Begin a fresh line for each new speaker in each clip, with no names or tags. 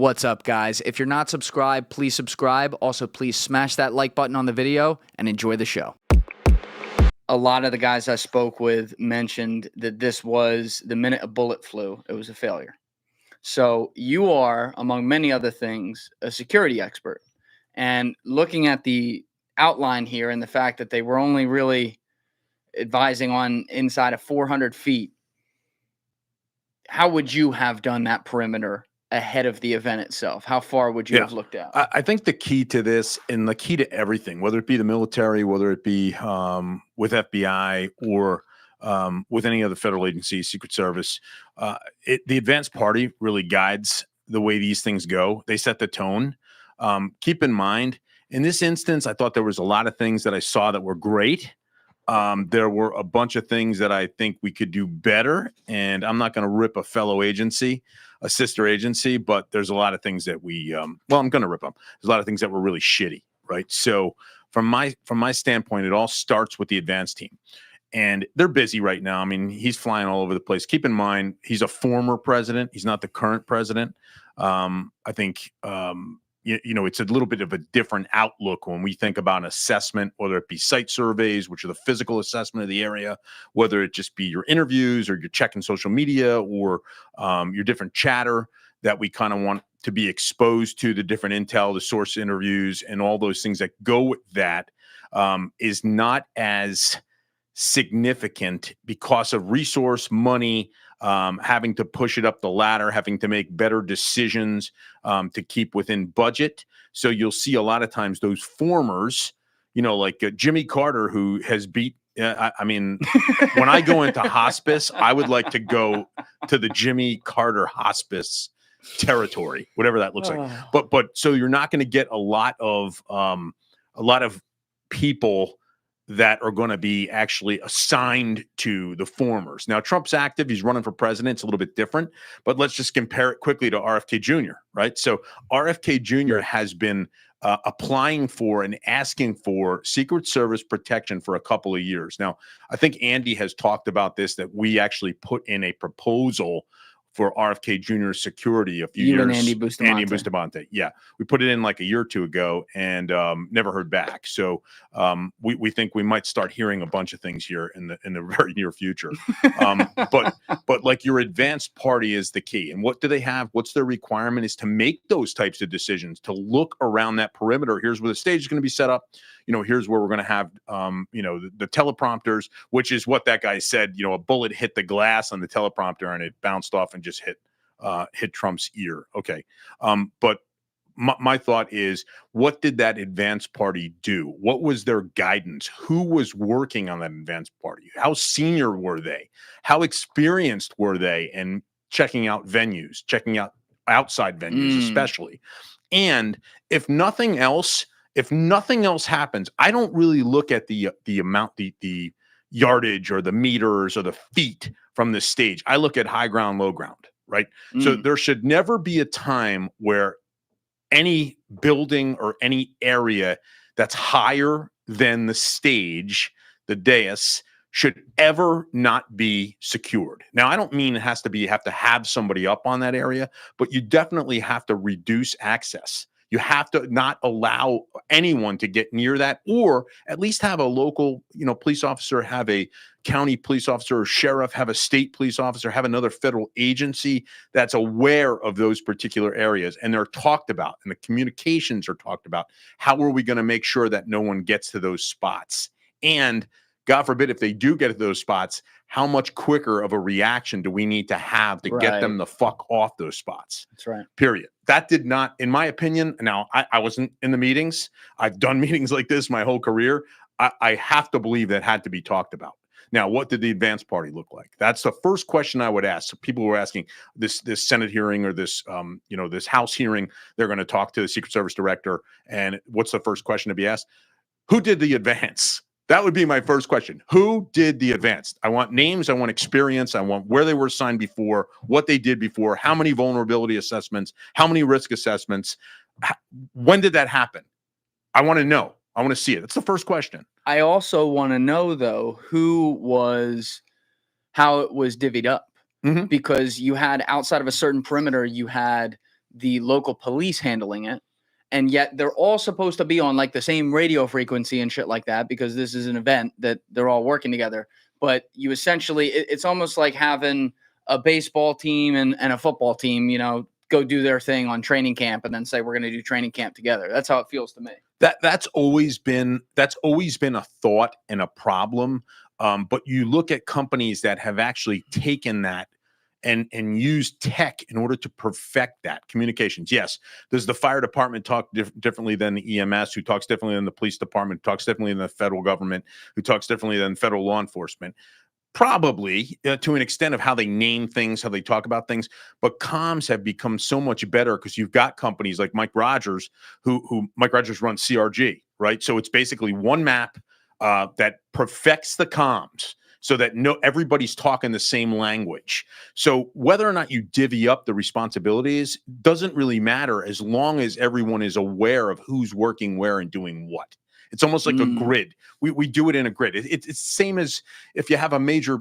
What's up, guys? If you're not subscribed, please subscribe. Also, please smash that like button on the video and enjoy the show. A lot of the guys I spoke with mentioned that this was the minute a bullet flew, it was a failure. So you are, among many other things, a security expert. And looking at the outline here and the fact that they were only really advising on inside of 400 feet, how would you have done that perimeter ahead of the event itself? How far would you have looked out?
I think the key to this and the key to everything, whether it be the military, whether it be with FBI or with any other federal agency, Secret Service, the advanced party really guides the way these things go. They set the tone. Keep in mind, in this instance, I thought there was a lot of things that I saw that were great. There were a bunch of things that I think we could do better, and I'm not going to rip a fellow agency, a sister agency, but there's a lot of things that I'm going to rip them. There's a lot of things that were really shitty, right? So from my standpoint, it all starts with the advanced team, and they're busy right now. I mean, he's flying all over the place. Keep in mind, he's a former president. He's not the current president. I think, it's a little bit of a different outlook when we think about an assessment, whether it be site surveys, which are the physical assessment of the area, whether it just be your interviews or you're checking social media or your different chatter that we kind of want to be exposed to the different intel, the source interviews, and all those things that go with that is not as significant because of resource, money, having to push it up the ladder, having to make better decisions to keep within budget. So you'll see a lot of times those formers, like Jimmy Carter, who has beat. I mean, when I go into hospice, I would like to go to the Jimmy Carter hospice territory, whatever that looks like. But so you're not going to get a lot of people that are going to be actually assigned to the formers. Now, Trump's active. He's running for president. It's a little bit different, but let's just compare it quickly to RFK Jr., right? So RFK Jr. has been applying for and asking for Secret Service protection for a couple of years. Now, I think Andy has talked about this, that we actually put in a proposal for RFK Jr.'s security a few years.
And Andy Bustamante.
Andy Bustamante. Yeah. We put it in like a year or two ago and never heard back. So we think we might start hearing a bunch of things here in the very near future. But like your advanced party is the key. And what do they have? What's their requirement is to make those types of decisions, to look around that perimeter. Here's where the stage is going to be set up. Here's where we're going to have, the teleprompters, which is what that guy said, a bullet hit the glass on the teleprompter and it bounced off and just hit Trump's ear. Okay. But my thought is, what did that advanced party do? What was their guidance? Who was working on that advanced party? How senior were they? How experienced were they in checking out venues, checking out outside venues, especially? And if nothing else happens, I don't really look at the amount, the yardage or the meters or the feet from the stage. I look at high ground, low ground, right? So there should never be a time where any building or any area that's higher than the stage, the dais, should ever not be secured. Now, I don't mean it has to be, you have to have somebody up on that area, but you definitely have to reduce access. You have to not allow anyone to get near that, or at least have a local, police officer, have a county police officer or sheriff, have a state police officer, have another federal agency that's aware of those particular areas. And they're talked about, and the communications are talked about. How are we going to make sure that no one gets to those spots? And God forbid, if they do get to those spots, how much quicker of a reaction do we need to have to get them the fuck off those spots?
That's right.
Period. That did not, in my opinion, now I wasn't in the meetings. I've done meetings like this my whole career. I have to believe that had to be talked about. Now, what did the advanced party look like? That's the first question I would ask. So people were asking this Senate hearing or this House hearing. They're going to talk to the Secret Service director. And what's the first question to be asked? Who did the advance? That would be my first question. Who did the advance? I want names. I want experience. I want where they were assigned before, what they did before, how many vulnerability assessments, how many risk assessments. When did that happen? I want to know. I want to see it. That's the first question.
I also want to know, though, how it was divvied up. Because you had, outside of a certain perimeter, you had the local police handling it. And yet they're all supposed to be on like the same radio frequency and shit like that, because this is an event that they're all working together. But you essentially, it's almost like having a baseball team and a football team, go do their thing on training camp and then say, we're going to do training camp together. That's how it feels to me.
That's always been a thought and a problem. But you look at companies that have actually taken that and use tech in order to perfect that communications. Yes, does the fire department talk differently than the EMS, who talks differently than the police department, talks differently than the federal government, who talks differently than federal law enforcement? Probably to an extent of how they name things, how they talk about things. But comms have become so much better because you've got companies like Mike Rogers, who Mike Rogers runs CRG, right? So it's basically one map that perfects the comms so that everybody's talking the same language. So whether or not you divvy up the responsibilities doesn't really matter, as long as everyone is aware of who's working where and doing what. It's almost like a grid. We do it in a grid. It's the same as if you have a major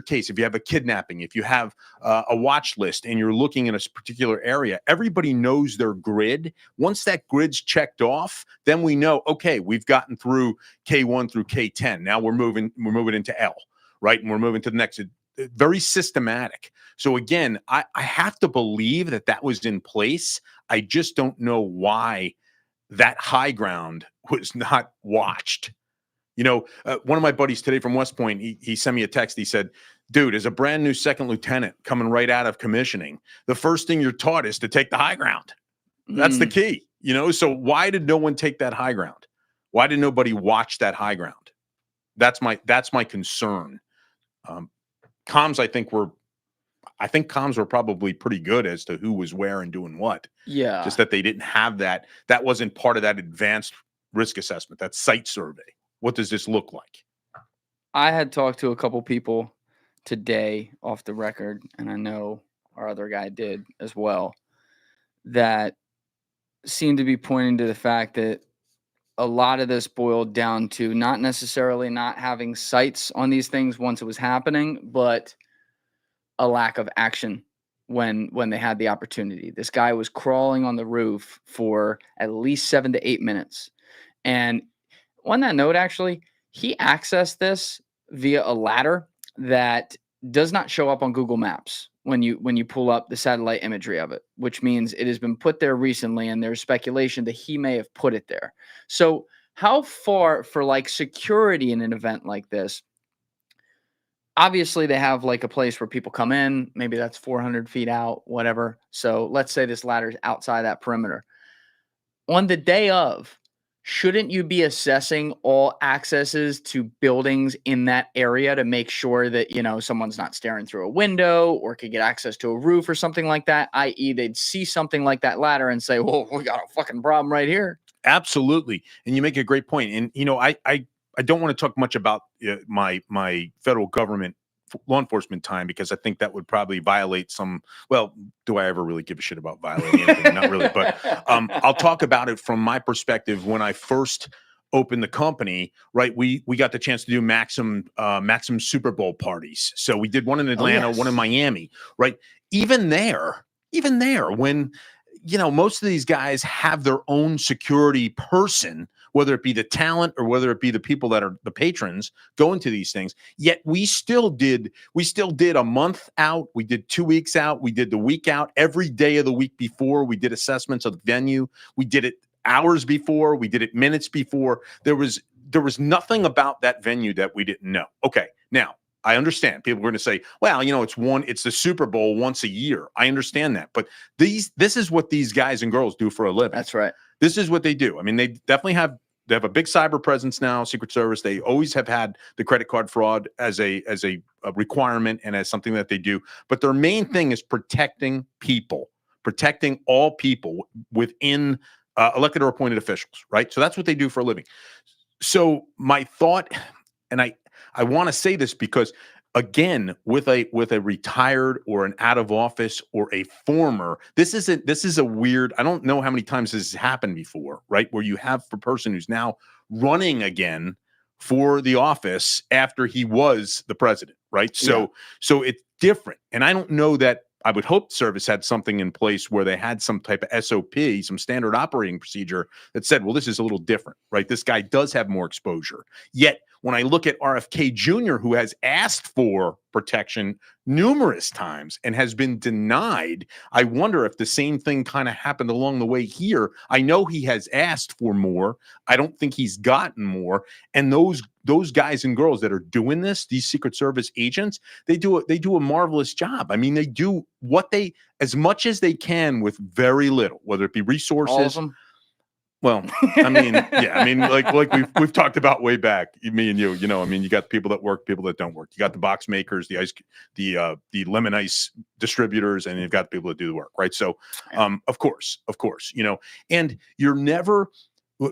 case, if you have a kidnapping, if you have a watch list and you're looking in a particular area, everybody knows their grid. Once that grid's checked off, then we know, okay, we've gotten through K1 through K10. Now we're moving into L, right? And we're moving to the next. Very systematic. So again, I have to believe that was in place. I just don't know why that high ground was not watched. One of my buddies today from West Point, he sent me a text. He said, dude, as a brand new second lieutenant coming right out of commissioning, the first thing you're taught is to take the high ground. That's the key, So why did no one take that high ground? Why did nobody watch that high ground? That's my concern. Comms, I think comms were probably pretty good as to who was where and doing what.
Yeah.
Just that they didn't have that. That wasn't part of that advanced risk assessment, that site survey. What does this look like?
I had talked to a couple people today off the record, and I know our other guy did as well, that seemed to be pointing to the fact that a lot of this boiled down to not necessarily not having sites on these things once it was happening, but a lack of action when they had the opportunity. This guy was crawling on the roof for at least 7 to 8 minutes. And on that note, actually, he accessed this via a ladder that does not show up on Google Maps when you pull up the satellite imagery of it, which means it has been put there recently, and there's speculation that he may have put it there. So how far, for like security in an event like this, obviously they have like a place where people come in, maybe that's 400 feet out, whatever. So let's say this ladder's outside that perimeter. On the day of, shouldn't you be assessing all accesses to buildings in that area to make sure that, someone's not staring through a window or could get access to a roof or something like that, i.e. they'd see something like that ladder and say, well, we got a fucking problem right here.
Absolutely. And you make a great point. And, I don't want to talk much about my federal government law enforcement time, because I think that would probably violate some. Well, do I ever really give a shit about violating anything? Not really. But I'll talk about it from my perspective. When I first opened the company, right, we got the chance to do Maxim Super Bowl parties. So we did one in Atlanta, one in Miami, right? Even there, when most of these guys have their own security person, whether it be the talent or whether it be the people that are the patrons going to these things. Yet we still did a month out. We did 2 weeks out. We did the week out. Every day of the week before, we did assessments of the venue. We did it hours before. We did it minutes before. There was nothing about that venue that we didn't know. Okay, now I understand people are going to say, well, it's the Super Bowl once a year. I understand that. But this is what these guys and girls do for a living.
That's right.
This is what they do. I mean, they definitely have a big cyber presence now, Secret Service. They always have had the credit card fraud as a requirement and as something that they do. But their main thing is protecting people, protecting all people within elected or appointed officials, right? So that's what they do for a living. So my thought, and I want to say this because, again, with a retired or an out of office or a former, this is a weird. I don't know how many times this has happened before, right? Where you have a person who's now running again for the office after he was the president, right? So it's different, and I don't know that I would hope service had something in place where they had some type of SOP, some standard operating procedure that said, well, this is a little different, right? This guy does have more exposure. Yet when I look at RFK Jr., who has asked for protection numerous times and has been denied, I wonder if the same thing kind of happened along the way here. I know he has asked for more. I don't think he's gotten more. And those guys and girls that are doing this, these Secret Service agents, they do a marvelous job. I mean, they do as much as they can with very little, whether it be resources.
All of them?
Well, I mean, yeah, I mean, like we've talked about way back, me and you, I mean, you got people that work, people that don't work. You got the box makers, the lemon ice distributors, and you've got people that do the work, right? So, of course, and you're never.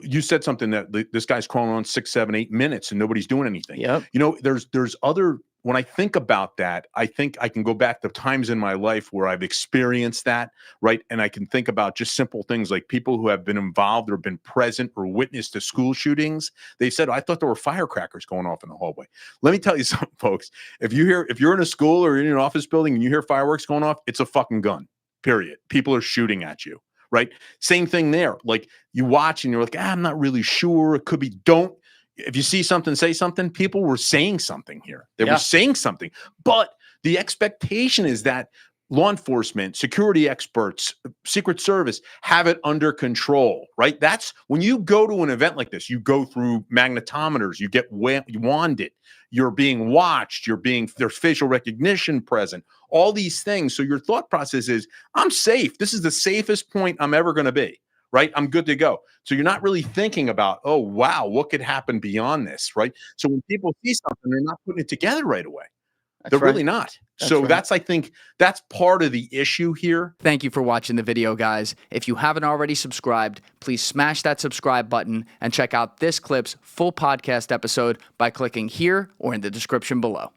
You said something that this guy's crawling on 6, 7, 8 minutes and nobody's doing anything.
Yep.
There's other. When I think about that, I think I can go back to times in my life where I've experienced that, right? And I can think about just simple things like people who have been involved or been present or witnessed to school shootings. They said, I thought there were firecrackers going off in the hallway. Let me tell you something, folks. If you're in a school or in an office building and you hear fireworks going off, it's a fucking gun, period. People are shooting at you, right? Same thing there. Like you watch and you're like, I'm not really sure. It could be, if you see something, say something. People were saying something here. They were saying something. But the expectation is that law enforcement, security experts, Secret Service have it under control, right? That's when you go to an event like this, you go through magnetometers, you get wanded, you're being watched, there's facial recognition present, all these things. So your thought process is, I'm safe. This is the safest point I'm ever going to be. Right? I'm good to go. So you're not really thinking about, oh, wow, what could happen beyond this, right? So when people see something, they're not putting it together right away. They're really not. So I think that's part of the issue here.
Thank you for watching the video, guys. If you haven't already subscribed, please smash that subscribe button and check out this clip's full podcast episode by clicking here or in the description below.